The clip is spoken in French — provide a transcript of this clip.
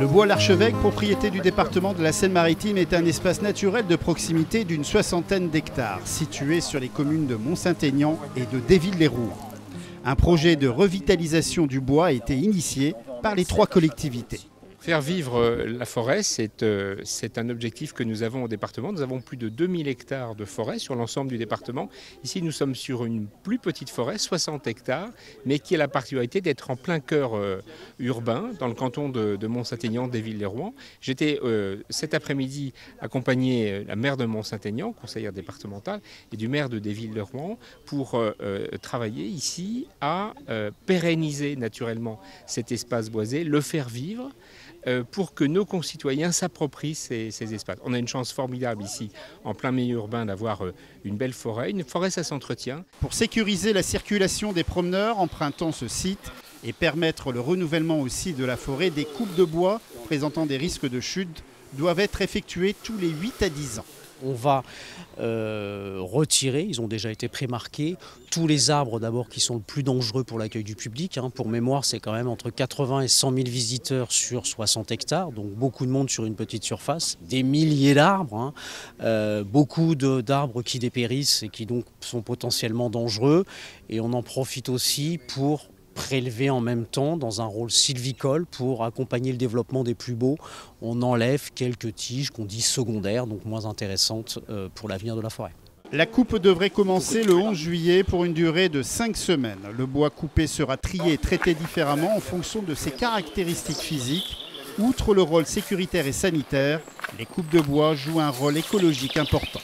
Le bois L'Archevêque, propriété du département de la Seine-Maritime, est un espace naturel de proximité d'une 60aine d'hectares, situé sur les communes de Mont-Saint-Aignan et de Déville-lès-Rouen. Un projet de revitalisation du bois a été initié par les 3 collectivités. Faire vivre la forêt, c'est un objectif que nous avons au département. Nous avons plus de 2000 hectares de forêt sur l'ensemble du département. Ici, nous sommes sur une plus petite forêt, 60 hectares, mais qui a la particularité d'être en plein cœur urbain, dans le canton de Mont-Saint-Aignan, Déville-lès-Rouen. J'étais cet après-midi accompagné la maire de Mont-Saint-Aignan, conseillère départementale, et du maire de Déville-lès-Rouen pour travailler ici à pérenniser naturellement cet espace boisé, le faire vivre, pour que nos concitoyens s'approprient ces espaces. On a une chance formidable ici, en plein milieu urbain, d'avoir une belle forêt. Une forêt, ça s'entretient. Pour sécuriser la circulation des promeneurs empruntant ce site et permettre le renouvellement aussi de la forêt, des coupes de bois présentant des risques de chute doivent être effectuées tous les 8 à 10 ans. On va retirer, ils ont déjà été prémarqués, tous les arbres d'abord qui sont le plus dangereux pour l'accueil du public. Pour mémoire, c'est quand même entre 80 et 100 000 visiteurs sur 60 hectares, donc beaucoup de monde sur une petite surface, des milliers d'arbres, beaucoup d'arbres qui dépérissent et qui donc sont potentiellement dangereux. Et on en profite aussi pour prélever en même temps dans un rôle sylvicole pour accompagner le développement des plus beaux. On enlève quelques tiges qu'on dit secondaires, donc moins intéressantes pour l'avenir de la forêt. La coupe devrait commencer le 11 juillet pour une durée de 5 semaines. Le bois coupé sera trié et traité différemment en fonction de ses caractéristiques physiques. Outre le rôle sécuritaire et sanitaire, les coupes de bois jouent un rôle écologique important.